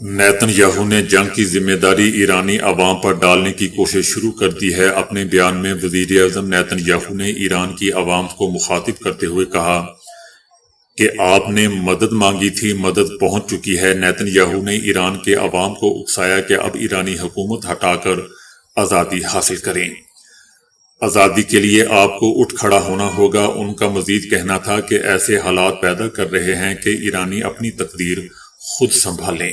Nitin Yahoo نے جنگ کی ذمہ داری ایرانی عوام پر ڈالنے کی کوشش شروع کر دی ہے۔ اپنے بیان میں وزیر اعظم نیتن یاہو نے ایران کی عوام کو مخاطب کرتے ہوئے کہا کہ آپ نے مدد مانگی تھی، مدد پہنچ چکی ہے۔ نیتن یاہو نے ایران کے عوام کو اکسایا کہ اب ایرانی حکومت ہٹا کر آزادی حاصل کریں۔ آزادی کے لیے آپ کو اٹھ کھڑا ہونا ہوگا۔ ان کا مزید کہنا تھا کہ ایسے حالات پیدا کر رہے ہیں کہ ایرانی اپنی تقدیر خود سنبھالیں۔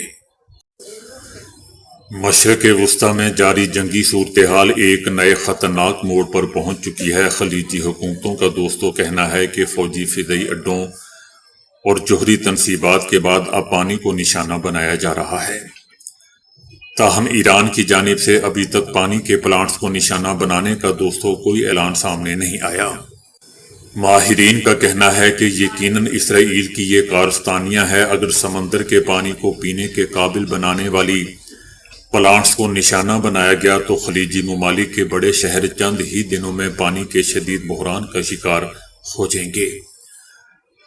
مشرق وسطی میں جاری جنگی صورتحال ایک نئے خطرناک موڑ پر پہنچ چکی ہے۔ خلیجی حکومتوں کا دوستوں کہنا ہے کہ فوجی فضائی اڈوں اور جوہری تنصیبات کے بعد اب پانی کو نشانہ بنایا جا رہا ہے۔ تاہم ایران کی جانب سے ابھی تک پانی کے پلانٹس کو نشانہ بنانے کا دوستوں کوئی اعلان سامنے نہیں آیا۔ ماہرین کا کہنا ہے کہ یقیناً اسرائیل کی یہ کارستانیاں ہے۔ اگر سمندر کے پانی کو پینے کے قابل بنانے والی پلانٹس کو نشانہ بنایا گیا تو خلیجی ممالک کے بڑے شہر چند ہی دنوں میں پانی کے شدید بحران کا شکار ہو جائیں گے۔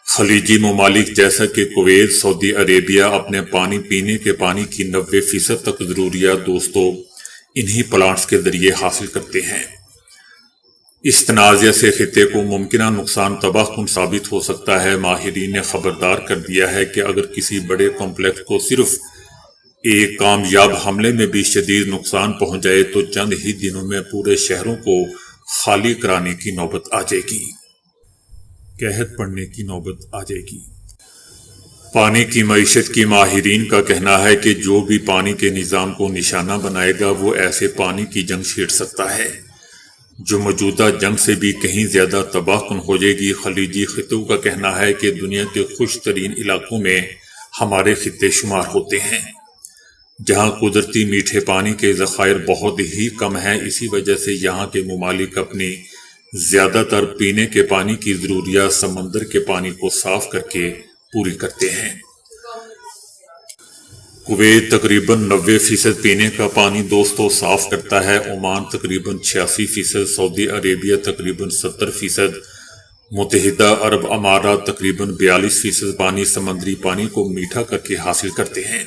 خلیجی ممالک جیسا کہ کویت، سعودی عربیہ اپنے پینے کے پانی کی 90% تک ضروریات دوستوں انہی پلانٹس کے ذریعے حاصل کرتے ہیں۔ اس تنازع سے خطے کو ممکنہ نقصان تباہ کن ثابت ہو سکتا ہے۔ ماہرین نے خبردار کر دیا ہے کہ اگر کسی بڑے کمپلیکس کو صرف ایک کامیاب حملے میں بھی شدید نقصان پہنچ جائے تو چند ہی دنوں میں پورے شہروں کو خالی کرانے کی نوبت آ جائے گی، قحط پڑنے کی نوبت آ جائے گی۔ پانی کی معیشت کی ماہرین کا کہنا ہے کہ جو بھی پانی کے نظام کو نشانہ بنائے گا وہ ایسے پانی کی جنگ چھیڑ سکتا ہے جو موجودہ جنگ سے بھی کہیں زیادہ تباہ کن ہو جائے گی۔ خلیجی خطوں کا کہنا ہے کہ دنیا کے خشک ترین علاقوں میں ہمارے خطے شمار ہوتے ہیں، جہاں قدرتی میٹھے پانی کے ذخائر بہت ہی کم ہیں۔ اسی وجہ سے یہاں کے ممالک اپنی زیادہ تر پینے کے پانی کی ضروریات سمندر کے پانی کو صاف کر کے پوری کرتے ہیں۔ کویت تقریباً 90% پینے کا پانی دوستوں صاف کرتا ہے۔ عمان تقریباً 86%، سعودی عربیہ تقریباً 70%، متحدہ عرب امارات تقریباً 42% پانی سمندری پانی کو میٹھا کر کے حاصل کرتے ہیں۔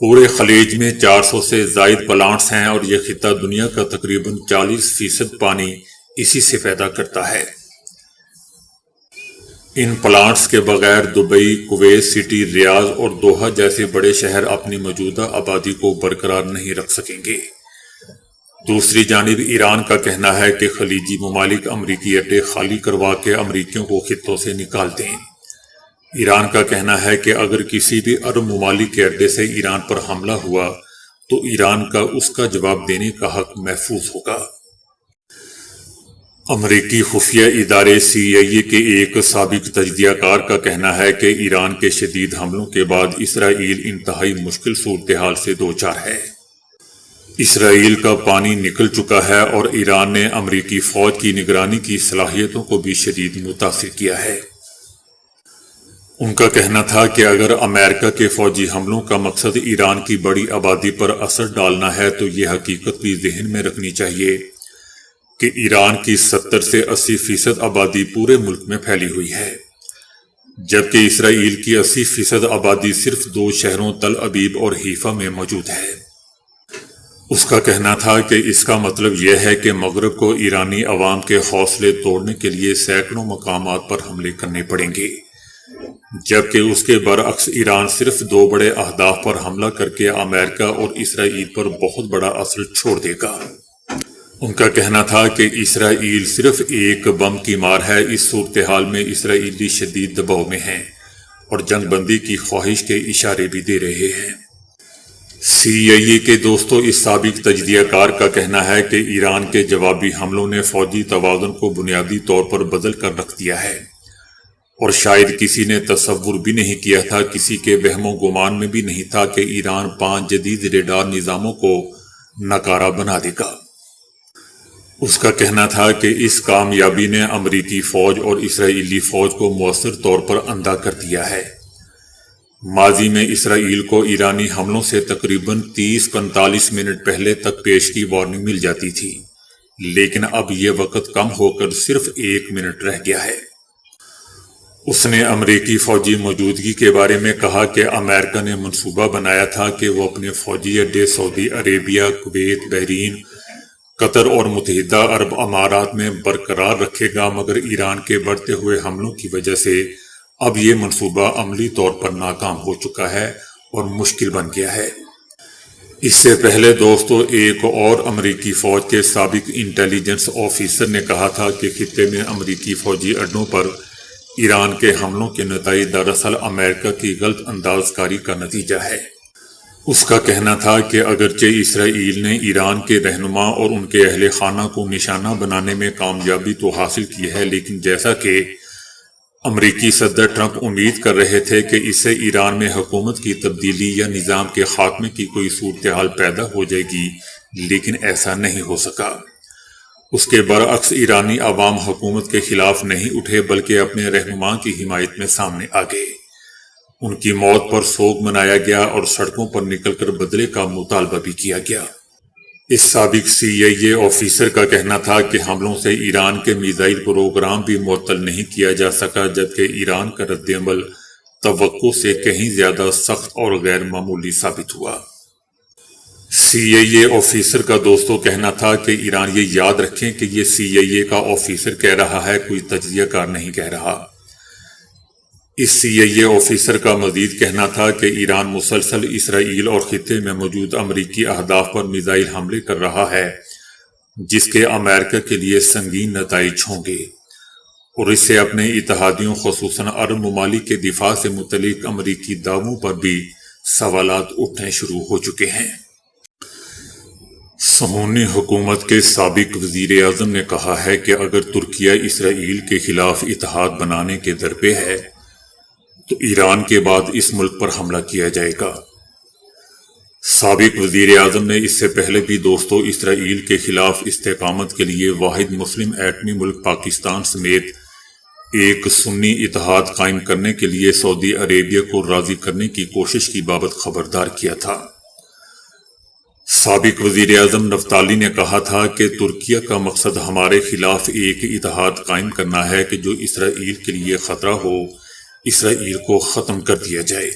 پورے خلیج میں 400 سے زائد پلانٹس ہیں اور یہ خطہ دنیا کا تقریباً 40% پانی اسی سے پیدا کرتا ہے۔ ان پلانٹس کے بغیر دبئی، کویت سٹی، ریاض اور دوحہ جیسے بڑے شہر اپنی موجودہ آبادی کو برقرار نہیں رکھ سکیں گے۔ دوسری جانب ایران کا کہنا ہے کہ خلیجی ممالک امریکی اڈے خالی کروا کے امریکیوں کو خطوں سے نکال دیں۔ ایران کا کہنا ہے کہ اگر کسی بھی عرب ممالک کے اڈے سے ایران پر حملہ ہوا تو ایران کا اس کا جواب دینے کا حق محفوظ ہوگا۔ امریکی خفیہ ادارے CIA کے ایک سابق تجزیہ کار کا کہنا ہے کہ ایران کے شدید حملوں کے بعد اسرائیل انتہائی مشکل صورتحال سے دوچار ہے۔ اسرائیل کا پانی نکل چکا ہے اور ایران نے امریکی فوج کی نگرانی کی صلاحیتوں کو بھی شدید متاثر کیا ہے۔ ان کا کہنا تھا کہ اگر امریکہ کے فوجی حملوں کا مقصد ایران کی بڑی آبادی پر اثر ڈالنا ہے تو یہ حقیقت بھی ذہن میں رکھنی چاہیے کہ ایران کی 70 سے 80% آبادی پورے ملک میں پھیلی ہوئی ہے، جبکہ اسرائیل کی 80% آبادی صرف 2 شہروں تل ابیب اور حیفا میں موجود ہے۔ اس کا کہنا تھا کہ اس کا مطلب یہ ہے کہ مغرب کو ایرانی عوام کے حوصلے توڑنے کے لیے سینکڑوں مقامات پر حملے کرنے پڑیں گے، جبکہ اس کے برعکس ایران صرف 2 بڑے اہداف پر حملہ کر کے امریکہ اور اسرائیل پر بہت بڑا اثر چھوڑ دے گا۔ ان کا کہنا تھا کہ اسرائیل صرف ایک بم کی مار ہے۔ اس صورتحال میں اسرائیلی شدید دباؤ میں ہیں اور جنگ بندی کی خواہش کے اشارے بھی دے رہے ہیں۔ CIA کے دوستوں اس سابق تجزیہ کار کا کہنا ہے کہ ایران کے جوابی حملوں نے فوجی توازن کو بنیادی طور پر بدل کر رکھ دیا ہے اور شاید کسی نے تصور بھی نہیں کیا تھا، کسی کے وہم و گمان میں بھی نہیں تھا کہ ایران 5 جدید ریڈار نظاموں کو ناکارہ بنا دے گا۔ اس کا کہنا تھا کہ اس کامیابی نے امریکی فوج اور اسرائیلی فوج کو مؤثر طور پر اندھا کر دیا ہے۔ ماضی میں اسرائیل کو ایرانی حملوں سے تقریباً 30-45 منٹ پہلے تک پیشگی وارننگ مل جاتی تھی، لیکن اب یہ وقت کم ہو کر صرف 1 منٹ رہ گیا ہے۔ اس نے امریکی فوجی موجودگی کے بارے میں کہا کہ امریکہ نے منصوبہ بنایا تھا کہ وہ اپنے فوجی اڈے سعودی عربیہ، کویت، بحرین، قطر اور متحدہ عرب امارات میں برقرار رکھے گا، مگر ایران کے بڑھتے ہوئے حملوں کی وجہ سے اب یہ منصوبہ عملی طور پر ناکام ہو چکا ہے اور مشکل بن گیا ہے۔ اس سے پہلے دوستو، ایک اور امریکی فوج کے سابق انٹیلیجنس آفیسر نے کہا تھا کہ خطے میں امریکی فوجی اڈوں پر ایران کے حملوں کے نتائج دراصل امریکہ کی غلط انداز کاری کا نتیجہ ہے۔ اس کا کہنا تھا کہ اگرچہ اسرائیل نے ایران کے رہنما اور ان کے اہل خانہ کو نشانہ بنانے میں کامیابی تو حاصل کی ہے، لیکن جیسا کہ امریکی صدر ٹرمپ امید کر رہے تھے کہ اس سے ایران میں حکومت کی تبدیلی یا نظام کے خاتمے کی کوئی صورتحال پیدا ہو جائے گی، لیکن ایسا نہیں ہو سکا۔ اس کے برعکس ایرانی عوام حکومت کے خلاف نہیں اٹھے بلکہ اپنے رہنما کی حمایت میں سامنے آ گئے۔ ان کی موت پر سوگ منایا گیا اور سڑکوں پر نکل کر بدلے کا مطالبہ بھی کیا گیا۔ اس سابق CIA آفیسر کا کہنا تھا کہ حملوں سے ایران کے میزائل پروگرام بھی معطل نہیں کیا جا سکا، جبکہ ایران کا رد عمل توقع سے کہیں زیادہ سخت اور غیر معمولی ثابت ہوا۔ CIA آفیسر کا دوستو کہنا تھا کہ ایران یہ یاد رکھیں کہ یہ CIA کا آفیسر کہہ رہا ہے، کوئی تجزیہ کار نہیں کہہ رہا۔ اس CIA آفیسر کا مزید کہنا تھا کہ ایران مسلسل اسرائیل اور خطے میں موجود امریکی اہداف پر میزائل حملے کر رہا ہے، جس کے امریکہ کے لیے سنگین نتائج ہوں گے، اور اس سے اپنے اتحادیوں خصوصاً عرب ممالک کے دفاع سے متعلق امریکی دعووں پر بھی سوالات اٹھنے شروع ہو چکے ہیں۔ صہیونی حکومت کے سابق وزیر اعظم نے کہا ہے کہ اگر ترکیہ اسرائیل کے خلاف اتحاد بنانے کے درپے ہے تو ایران کے بعد اس ملک پر حملہ کیا جائے گا۔ سابق وزیر اعظم نے اس سے پہلے بھی دوستو اسرائیل کے خلاف استقامت کے لیے واحد مسلم ایٹمی ملک پاکستان سمیت ایک سنی اتحاد قائم کرنے کے لیے سعودی عربیہ کو راضی کرنے کی کوشش کی بابت خبردار کیا تھا۔ سابق وزیر اعظم نفتالی نے کہا تھا کہ ترکیہ کا مقصد ہمارے خلاف ایک اتحاد قائم کرنا ہے کہ جو اسرائیل کے لیے خطرہ ہو، اسرائیل کو ختم کر دیا جائے۔